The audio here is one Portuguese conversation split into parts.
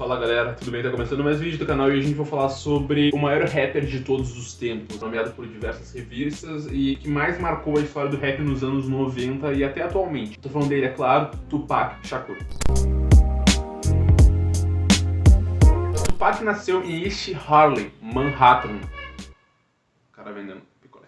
Fala galera, tudo bem? Tá começando mais vídeo do canal e hoje a gente vai falar sobre o maior rapper de todos os tempos, nomeado por diversas revistas e que mais marcou a história do rap nos anos 90 e até atualmente. Tô falando dele, é claro, Tupac Shakur. Tupac nasceu em East Harlem, Manhattan. O cara vendendo picolé.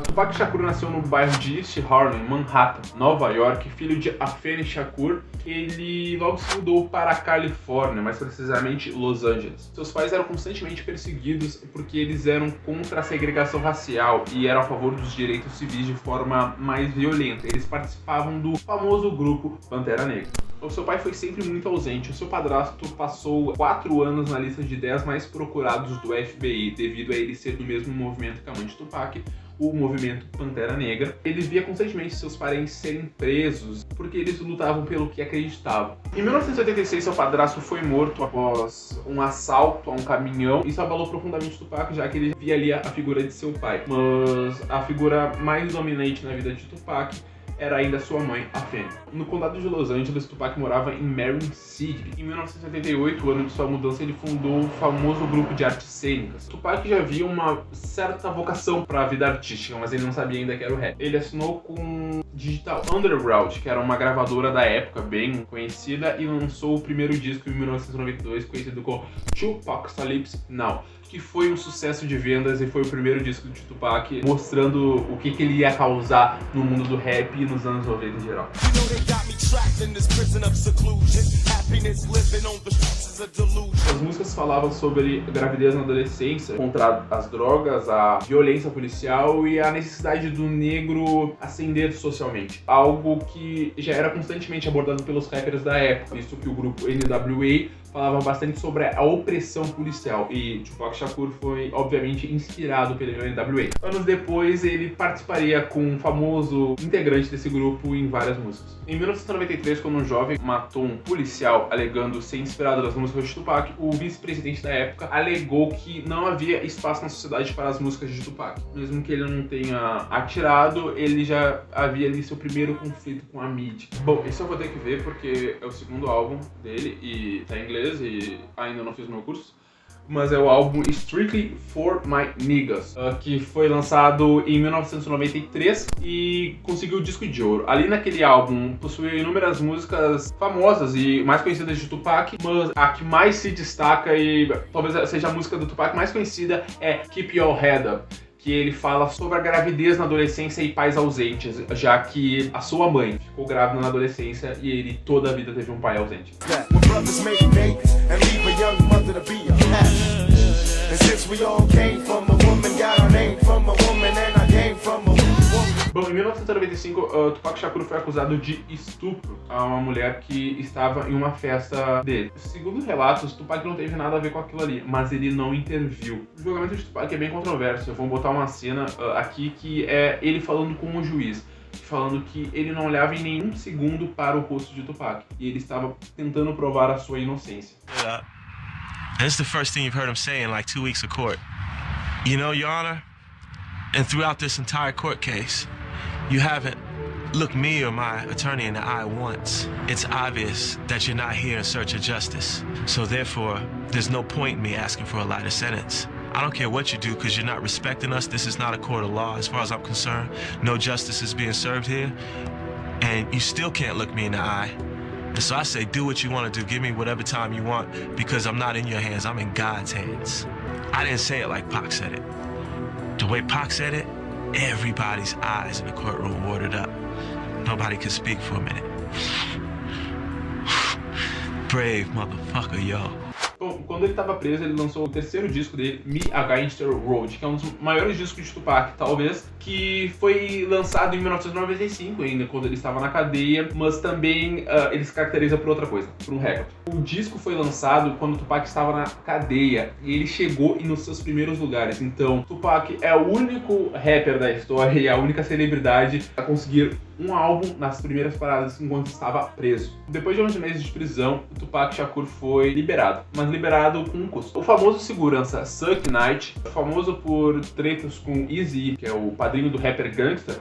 Tupac Shakur nasceu no bairro de East Harlem, Manhattan, Nova York, filho de Afeni Shakur. Ele logo se mudou para a Califórnia, mais precisamente Los Angeles. Seus pais eram constantemente perseguidos porque eles eram contra a segregação racial e eram a favor dos direitos civis de forma mais violenta. Eles participavam do famoso grupo Pantera Negra. O seu pai foi sempre muito ausente. O seu padrasto passou 4 anos na lista de 10 mais procurados do FBI, devido a ele ser do mesmo movimento que a mãe de Tupac, o movimento Pantera Negra. Ele via constantemente seus parentes serem presos porque eles lutavam pelo que acreditavam. Em 1986, seu padrasto foi morto após um assalto a um caminhão. Isso abalou profundamente Tupac, já que ele via ali a figura de seu pai. Mas a figura mais dominante na vida de Tupac era ainda sua mãe, Afeni. No condado de Los Angeles, Tupac morava em Marin City. Em 1978, o ano de sua mudança, ele fundou o famoso grupo de artes cênicas. Tupac já havia uma certa vocação para a vida artística, mas ele não sabia ainda que era o rap. Ele assinou com Digital Underground, que era uma gravadora da época bem conhecida, e lançou o primeiro disco em 1992, conhecido como Tupacalypse Now, que foi um sucesso de vendas e foi o primeiro disco de Tupac, mostrando o que ele ia causar no mundo do rap e nos anos 90 em geral. As músicas falavam sobre gravidez na adolescência, contra as drogas, a violência policial e a necessidade do negro ascender socialmente. Algo que já era constantemente abordado pelos rappers da época, visto que o grupo NWA falava bastante sobre a opressão policial e Tupac Shakur foi, obviamente, inspirado pelo NWA. Anos depois, ele participaria com um famoso integrante desse grupo em várias músicas. Em 1993, quando um jovem matou um policial alegando ser inspirado nas músicas de Tupac, o vice-presidente da época alegou que não havia espaço na sociedade para as músicas de Tupac. Mesmo que ele não tenha atirado, ele já havia ali seu primeiro conflito com a mídia. Bom, esse eu vou ter que ver porque é o segundo álbum dele e tá em inglês e ainda não fiz meu curso, mas é o álbum Strictly for My Niggas, que foi lançado em 1993 e conseguiu o disco de ouro. Ali naquele álbum possui inúmeras músicas famosas e mais conhecidas de Tupac, mas a que mais se destaca e talvez seja a música do Tupac mais conhecida é Keep Your Head Up, que ele fala sobre a gravidez na adolescência e pais ausentes, já que a sua mãe ficou grávida na adolescência e ele toda a vida teve um pai ausente. Bom, em 1995, Tupac Shakur foi acusado de estupro a uma mulher que estava em uma festa dele. Segundo relatos, Tupac não teve nada a ver com aquilo ali, mas ele não interviu. O julgamento de Tupac é bem controverso. Eu vou botar uma cena aqui que é ele falando com o juiz, falando que ele não olhava em nenhum segundo para o rosto de Tupac e ele estava tentando provar a sua inocência. This is the first thing you've heard him say in like 2 weeks of court. You know, Your Honor, and throughout this entire court case, you haven't looked me or my attorney in the eye once. It's obvious that you're not here in search of justice. So therefore, there's no point in me asking for a lighter sentence. I don't care what you do because you're not respecting us. This is not a court of law as far as I'm concerned. No justice is being served here. And you still can't look me in the eye. And so I say, do what you want to do. Give me whatever time you want because I'm not in your hands. I'm in God's hands. I didn't say it like Pac said it. The way Pac said it, everybody's eyes in the courtroom watered up. Nobody could speak for a minute. Brave motherfucker, yo. Bom, quando ele estava preso, ele lançou o terceiro disco dele, Me A Gangster Road, que é um dos maiores discos de Tupac, talvez, que foi lançado em 1995 ainda, quando ele estava na cadeia, mas também ele se caracteriza por outra coisa, por um recorde. O disco foi lançado quando Tupac estava na cadeia e ele chegou nos seus primeiros lugares, então Tupac é o único rapper da história e a única celebridade a conseguir um álbum nas primeiras paradas enquanto estava preso. Depois de 11 meses de prisão, Tupac Shakur foi liberado, mas liberado com um custo. O famoso segurança Suge Knight, famoso por tretas com Eazy, que é o padrinho do rapper Gangsta,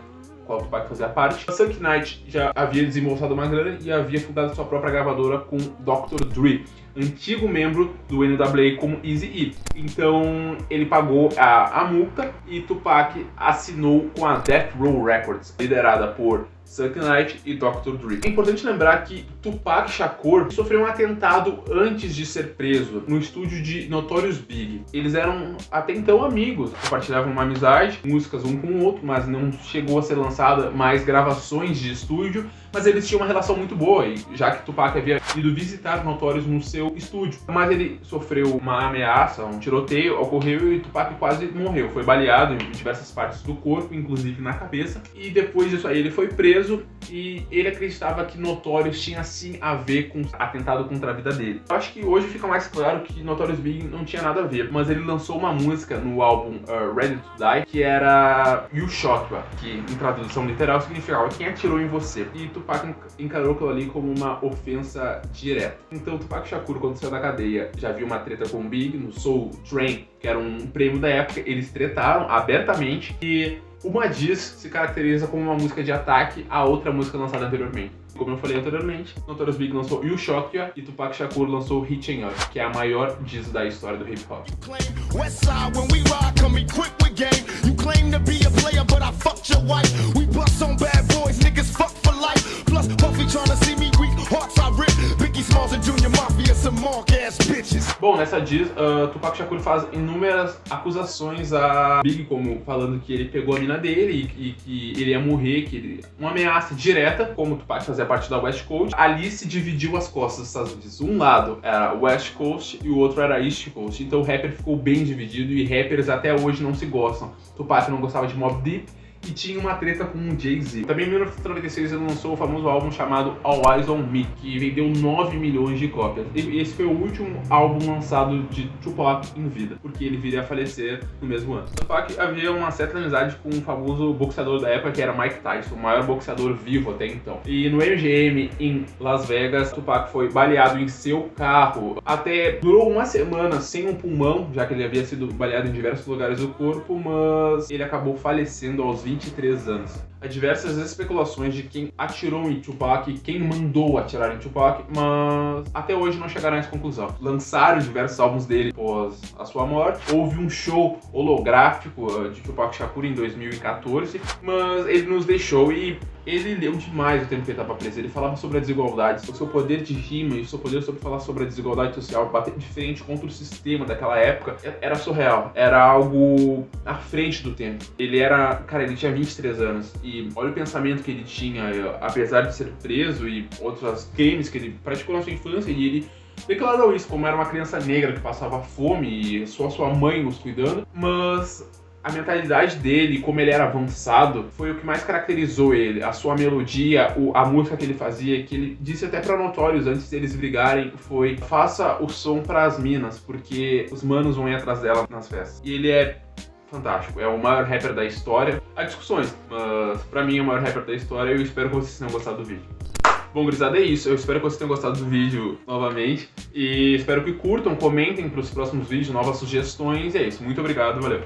qual o Tupac fazia parte. Suge Knight já havia desembolsado uma grana e havia fundado sua própria gravadora com Dr. Dre, antigo membro do NWA como Eazy-E. Então ele pagou a multa e Tupac assinou com a Death Row Records, liderada por Suge Knight e Dr. Dre. É importante lembrar que Tupac Shakur sofreu um atentado antes de ser preso no estúdio de Notorious Big. Eles eram até então amigos, compartilhavam uma amizade, músicas um com o outro, mas não chegou a ser lançada mais gravações de estúdio, mas eles tinham uma relação muito boa, e já que Tupac havia ido visitar Notorious no seu estúdio. Mas ele sofreu uma ameaça, um tiroteio ocorreu e Tupac quase morreu. Foi baleado em diversas partes do corpo, inclusive na cabeça, e depois disso aí ele foi preso e ele acreditava que Notorious tinha sim a ver com atentado contra a vida dele. Eu acho que hoje fica mais claro que Notorious Big não tinha nada a ver, mas ele lançou uma música no álbum Ready to Die que era You Shot Ya, que em tradução literal significava quem atirou em você. E Tupac encarou aquilo ali como uma ofensa direta. Então Tupac Shakur, quando saiu da cadeia, já viu uma treta com o Big no Soul Train, que era um prêmio da época. Eles tretaram abertamente e uma diz se caracteriza como uma música de ataque à outra música lançada anteriormente. Como eu falei anteriormente, Notorious Big lançou You Shot Ya e Tupac Shakur lançou Hitchin' Up, que é a maior diz da história do hip hop. Bom, nessa diz, Tupac Shakur faz inúmeras acusações a Big, como falando que ele pegou a mina dele e que ele ia morrer, uma ameaça direta, como Tupac fazia parte da West Coast. Ali se dividiu as costas dos Estados Unidos. Um lado era West Coast e o outro era East Coast. Então o rapper ficou bem dividido e rappers até hoje não se gostam. Tupac não gostava de Mobb Deep e tinha uma treta com o Jay-Z. Também em 1996 ele lançou o famoso álbum chamado All Eyes on Me, que vendeu 9 milhões de cópias. E esse foi o último álbum lançado de Tupac em vida, porque ele viria a falecer no mesmo ano. Tupac havia uma certa amizade com um famoso boxeador da época, que era Mike Tyson, o maior boxeador vivo até então. E no MGM em Las Vegas, Tupac foi baleado em seu carro. Até durou uma semana sem um pulmão, já que ele havia sido baleado em diversos lugares do corpo, mas ele acabou falecendo aos 23 anos. Há diversas especulações de quem atirou em Tupac e quem mandou atirar em Tupac, mas até hoje não chegaram a essa conclusão. Lançaram diversos álbuns dele após a sua morte. Houve um show holográfico de Tupac Shakur em 2014, mas ele nos deixou e ele leu demais o tempo que ele estava preso. Ele falava sobre a desigualdade, o seu poder de rima e o seu poder sobre falar sobre a desigualdade social, bater de frente contra o sistema daquela época, era surreal. Era algo à frente do tempo. Ele tinha 23 anos. E olha o pensamento que ele tinha, apesar de ser preso e outros crimes que ele praticou na sua infância, e ele declarou isso como era uma criança negra que passava fome e só sua mãe nos cuidando, mas a mentalidade dele, como ele era avançado, foi o que mais caracterizou ele. A sua melodia, a música que ele fazia, que ele disse até pra Notorious antes deles brigarem, foi: faça o som pras minas, porque os manos vão ir atrás dela nas festas. E ele é fantástico, é o maior rapper da história. Há discussões, mas pra mim é o maior rapper da história e eu espero que vocês tenham gostado do vídeo. Bom, gurizada, é isso. Eu espero que vocês tenham gostado do vídeo novamente e espero que curtam, comentem pros próximos vídeos, novas sugestões. E é isso, muito obrigado, valeu!